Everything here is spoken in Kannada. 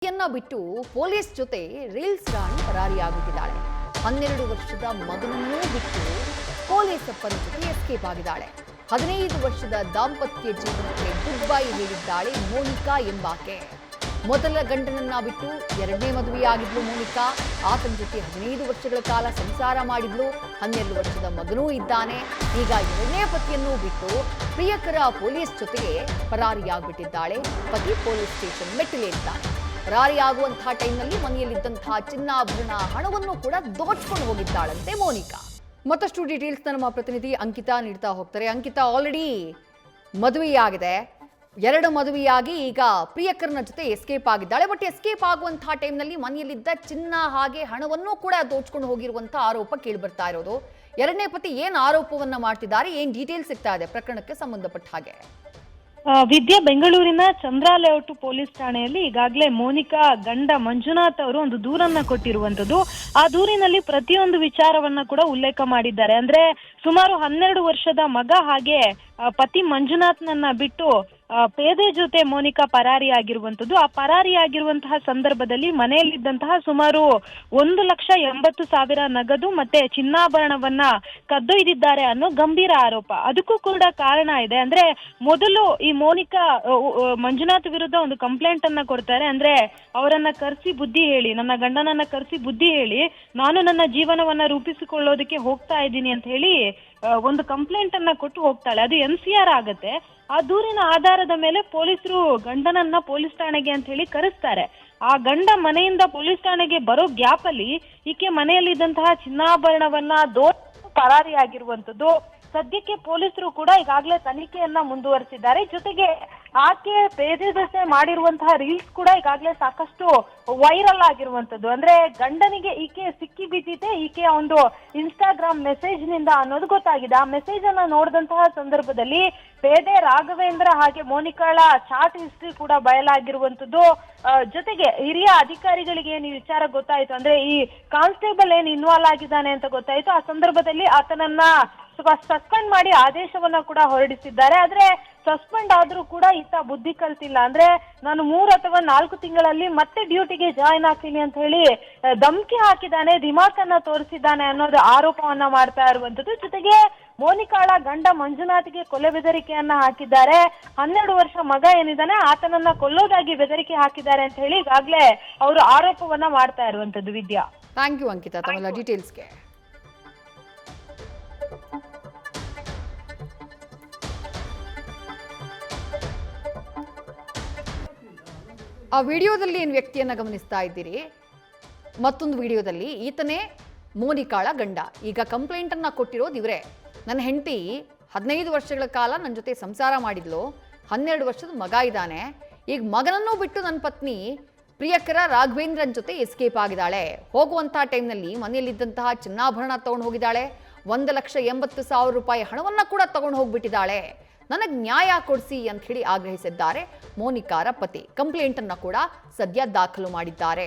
ಬಿಟ್ಟು ಪೊಲೀಸ್ ಜೊತೆ ರೀಲ್ಸ್ ರಾಣಿ ಪರಾರಿಯಾಗುತ್ತಿದ್ದಾಳೆ. 12 ವರ್ಷದ ಮಗನನ್ನೂ ಬಿಟ್ಟು ಪೊಲೀಸ್ ಅಪ್ಪನ ಜೊತೆ ಎಸ್ಕೇಪ್ ಆಗಿದ್ದಾಳೆ. 15 ವರ್ಷದ ದಾಂಪತ್ಯ ಜೀವನಕ್ಕೆ ಗುಡ್ ಬೈ ಹೇಳಿದ್ದಾಳೆ ಮೋನಿಕಾ ಎಂಬಾಕೆ. ಮೊದಲ ಗಂಡನನ್ನ ಬಿಟ್ಟು ಎರಡನೇ ಮದುವೆಯಾಗಿದ್ಲು ಮೋನಿಕಾ. ಆತನ ಜೊತೆ 15 ವರ್ಷಗಳ ಕಾಲ ಸಂಸಾರ ಮಾಡಿದ್ಲು. 12 ವರ್ಷದ ಮಗನೂ ಇದ್ದಾನೆ. ಈಗ ಎರಡನೇ ಪತಿಯನ್ನು ಬಿಟ್ಟು ಪ್ರಿಯಕರ ಪೊಲೀಸ್ ಜೊತೆಗೆ ಪರಾರಿಯಾಗ್ಬಿಟ್ಟಿದ್ದಾಳೆ. ಪತಿ ಪೊಲೀಸ್ ಸ್ಟೇಷನ್ ಮೆಟ್ಟಿಲೇರಿದ್ದಾನೆ. ಪರಾರಿಯಾಗುವಂತಹ ಟೈಮ್ನಲ್ಲಿ ಮನೆಯಲ್ಲಿದ್ದಂತಹ ಚಿನ್ನಾಭರಣ ಹಣವನ್ನು ಕೂಡ ದೋಚ್ಕೊಂಡು ಹೋಗಿದ್ದಾಳಂತೆ ಮೋನಿಕಾ. ಮತ್ತಷ್ಟು ಡೀಟೇಲ್ಸ್ ನಮ್ಮ ಪ್ರತಿನಿಧಿ ಅಂಕಿತಾ ನೀಡ್ತಾ ಹೋಗ್ತಾರೆ. ಅಂಕಿತಾ, ಆಲ್ರೆಡಿ ಮದುವೆಯಾಗಿದೆ, 2 ಮದುವೆಯಾಗಿ ಈಗ ಪ್ರಿಯಕರನ ಜೊತೆ ಎಸ್ಕೇಪ್ ಆಗಿದ್ದಾಳೆ. ಬಟ್ ಎಸ್ಕೇಪ್ ಆಗುವಂತಹ ಟೈಮ್ನಲ್ಲಿ ಮನೆಯಲ್ಲಿದ್ದ ಚಿನ್ನ ಹಾಗೆ ಹಣವನ್ನು ಕೂಡ ದೋಚ್ಕೊಂಡು ಹೋಗಿರುವಂತಹ ಆರೋಪ ಕೇಳಿ ಬರ್ತಾ ಇರೋದು. ಎರಡನೇ ಪತಿ ಏನ್ ಆರೋಪವನ್ನ ಮಾಡ್ತಿದ್ದಾರೆ, ಏನ್ ಡೀಟೇಲ್ಸ್ ಸಿಗ್ತಾ ಇದೆ ಪ್ರಕರಣಕ್ಕೆ ಸಂಬಂಧಪಟ್ಟ ಹಾಗೆ? ವಿದ್ಯಾ ಬೆಂಗಳೂರಿನ ಚಂದ್ರ ಲೇಔಟ್ ಪೊಲೀಸ್ ಠಾಣೆಯಲ್ಲಿ ಈಗಾಗಲೇ ಮೋನಿಕಾ ಗಂಡ ಮಂಜುನಾಥ್ ಅವರು ಒಂದು ದೂರನ್ನ ಕೊಟ್ಟಿರುವಂತದ್ದು. ಆ ದೂರಿನಲ್ಲಿ ಪ್ರತಿಯೊಂದು ವಿಚಾರವನ್ನ ಕೂಡ ಉಲ್ಲೇಖ ಮಾಡಿದ್ದಾರೆ. ಅಂದ್ರೆ ಸುಮಾರು 12 ವರ್ಷದ ಮಗ ಹಾಗೆ ಪತಿ ಮಂಜುನಾಥ್ನನ್ನ ಬಿಟ್ಟು ಪೇದೆ ಜೊತೆ ಮೋನಿಕಾ ಪರಾರಿಯಾಗಿರುವಂತದ್ದು. ಆ ಪರಾರಿಯಾಗಿರುವಂತಹ ಸಂದರ್ಭದಲ್ಲಿ ಮನೆಯಲ್ಲಿದ್ದಂತಹ ಸುಮಾರು 1,80,000 ನಗದು ಮತ್ತೆ ಚಿನ್ನಾಭರಣವನ್ನ ಕದ್ದೊಯ್ದಿದ್ದಾರೆ ಅನ್ನೋ ಗಂಭೀರ ಆರೋಪ. ಅದಕ್ಕೂ ಕೂಡ ಕಾರಣ ಇದೆ. ಅಂದ್ರೆ ಮೊದಲು ಈ ಮೋನಿಕಾ ಮಂಜುನಾಥ್ ವಿರುದ್ಧ ಒಂದು ಕಂಪ್ಲೇಂಟ್ ಅನ್ನ ಕೊಡ್ತಾರೆ. ಅಂದ್ರೆ ಅವರನ್ನ ಕರೆಸಿ ಬುದ್ಧಿ ಹೇಳಿ, ನನ್ನ ಗಂಡನನ್ನ ಕರೆಸಿ ಬುದ್ಧಿ ಹೇಳಿ, ನಾನು ನನ್ನ ಜೀವನವನ್ನ ರೂಪಿಸಿಕೊಳ್ಳೋದಕ್ಕೆ ಹೋಗ್ತಾ ಇದ್ದೀನಿ ಅಂತ ಹೇಳಿ ಒಂದು ಕಂಪ್ಲೇಂಟ್ ಅನ್ನ ಕೊಟ್ಟು ಹೋಗ್ತಾಳೆ. ಅದು NCR ಆಗತ್ತೆ. ಆ ದೂರಿನ ಆಧಾರದ ಮೇಲೆ ಪೊಲೀಸರು ಗಂಡನನ್ನ ಪೊಲೀಸ್ ಠಾಣೆಗೆ ಅಂತ ಹೇಳಿ ಕರೆಸ್ತಾರೆ. ಆ ಗಂಡ ಮನೆಯಿಂದ ಪೊಲೀಸ್ ಠಾಣೆಗೆ ಬರೋ ಗ್ಯಾಪ್ ಅಲ್ಲಿ ಈಕೆ ಮನೆಯಲ್ಲಿದ್ದಂತಹ ಚಿನ್ನಾಭರಣವನ್ನ ಪರಾರಿಯಾಗಿರುವಂತದ್ದು. ಸದ್ಯಕ್ಕೆ ಪೊಲೀಸರು ಕೂಡ ಈಗಾಗಲೇ ತನಿಖೆಯನ್ನ ಮುಂದುವರಿಸಿದ್ದಾರೆ. ಜೊತೆಗೆ ಆಕೆ ಪೇದೆ ಜೊತೆ ಮಾಡಿರುವಂತಹ ರೀಲ್ಸ್ ಕೂಡ ಈಗಾಗಲೇ ಸಾಕಷ್ಟು ವೈರಲ್ ಆಗಿರುವಂತದ್ದು. ಅಂದ್ರೆ ಗಂಡನಿಗೆ ಈಕೆ ಸಿಕ್ಕಿ ಬಿದ್ದಿದೆ, ಈಕೆಯ ಒಂದು ಇನ್ಸ್ಟಾಗ್ರಾಮ್ ಮೆಸೇಜ್ ನಿಂದ ಅನ್ನೋದು ಗೊತ್ತಾಗಿದೆ. ಆ ಮೆಸೇಜ್ ಅನ್ನ ನೋಡಿದಂತಹ ಸಂದರ್ಭದಲ್ಲಿ ಪೇದೆ ರಾಘವೇಂದ್ರ ಹಾಗೆ ಮೋನಿಕಾಳ ಚಾಟ್ ಹಿಸ್ಟ್ರಿ ಕೂಡ ಬಯಲಾಗಿರುವಂತದ್ದು. ಜೊತೆಗೆ ಹಿರಿಯ ಅಧಿಕಾರಿಗಳಿಗೆ ಏನ್ ಈ ವಿಚಾರ ಗೊತ್ತಾಯ್ತು, ಅಂದ್ರೆ ಈ ಕಾನ್ಸ್ಟೇಬಲ್ ಏನ್ ಇನ್ವಾಲ್ವ್ ಆಗಿದ್ದಾನೆ ಅಂತ ಗೊತ್ತಾಯ್ತು. ಆ ಸಂದರ್ಭದಲ್ಲಿ ಆತನನ್ನ ಸಸ್ಪೆಂಡ್ ಮಾಡಿ ಆದೇಶವನ್ನ ಕೂಡ ಹೊರಡಿಸಿದ್ದಾರೆ. ಆದ್ರೆ ಸಸ್ಪೆಂಡ್ ಆದ್ರೂ ಕೂಡ ಈತ ಬುದ್ಧಿ ಕಲ್ತಿಲ್ಲ. ಅಂದ್ರೆ ನಾನು 3 ಅಥವಾ 4 ತಿಂಗಳಲ್ಲಿ ಮತ್ತೆ ಡ್ಯೂಟಿಗೆ ಜಾಯಿನ್ ಆಗ್ತೀನಿ ಅಂತ ಹೇಳಿ ಧಮಕಿ ಹಾಕಿದ್ದಾನೆ, ದಿಮಾಕನ್ನ ತೋರಿಸಿದ್ದಾನೆ ಅನ್ನೋದು ಆರೋಪವನ್ನ ಮಾಡ್ತಾ ಇರುವಂತದ್ದು. ಜೊತೆಗೆ ಮೋನಿಕಾಳ ಗಂಡ ಮಂಜುನಾಥ್ಗೆ ಕೊಲೆ ಬೆದರಿಕೆಯನ್ನ ಹಾಕಿದ್ದಾರೆ. 12 ವರ್ಷ ಮಗ ಏನಿದ್ದಾನೆ ಆತನನ್ನ ಕೊಲ್ಲೋದಾಗಿ ಬೆದರಿಕೆ ಹಾಕಿದ್ದಾರೆ ಅಂತ ಹೇಳಿ ಈಗಾಗಲೇ ಅವರು ಆರೋಪವನ್ನ ಮಾಡ್ತಾ ಇರುವಂತದ್ದು. ವಿದ್ಯಾ, ಥ್ಯಾಂಕ್ ಯು ಅಂಕಿತಾ ತಮ್ಮೆಲ್ಲ ಡೀಟೇಲ್ಸ್ಗೆ. ಆ ವಿಡಿಯೋದಲ್ಲಿ ಏನು ವ್ಯಕ್ತಿಯನ್ನ ಗಮನಿಸ್ತಾ ಇದ್ದೀರಿ, ಮತ್ತೊಂದು ವಿಡಿಯೋದಲ್ಲಿ ಈತನೇ ಮೋನಿಕಾಳ ಗಂಡ. ಈಗ ಕಂಪ್ಲೇಂಟ್ ಅನ್ನ ಕೊಟ್ಟಿರೋದು ಇವರೇ. ನನ್ನ ಹೆಂಡತಿ 15 ವರ್ಷಗಳ ಕಾಲ ನನ್ನ ಜೊತೆ ಸಂಸಾರ ಮಾಡಿದ್ಲು, 12 ವರ್ಷದ ಮಗ ಇದ್ದಾನೆ. ಈಗ ಮಗನನ್ನೂ ಬಿಟ್ಟು ನನ್ನ ಪತ್ನಿ ಪ್ರಿಯಕರ ರಾಘವೇಂದ್ರನ್ ಜೊತೆ ಎಸ್ಕೇಪ್ ಆಗಿದ್ದಾಳೆ. ಹೋಗುವಂತಹ ಟೈಮ್ನಲ್ಲಿ ಮನೆಯಲ್ಲಿದ್ದಂತಹ ಚಿನ್ನಾಭರಣ ತಗೊಂಡು ಹೋಗಿದ್ದಾಳೆ. 1,80,000 ರೂಪಾಯಿ ಹಣವನ್ನ ಕೂಡ ತಗೊಂಡು ಹೋಗ್ಬಿಟ್ಟಿದ್ದಾಳೆ. ನನಗೆ ನ್ಯಾಯ ಕೊಡಿಸಿ ಅಂತ ಹೇಳಿ ಆಗ್ರಹಿಸಿದ್ದಾರೆ ಮೋನಿಕಾರ ಪತಿ. ಕಂಪ್ಲೇಂಟ್ ಅನ್ನ ಕೂಡ ಸದ್ಯ ದಾಖಲು ಮಾಡಿದ್ದಾರೆ.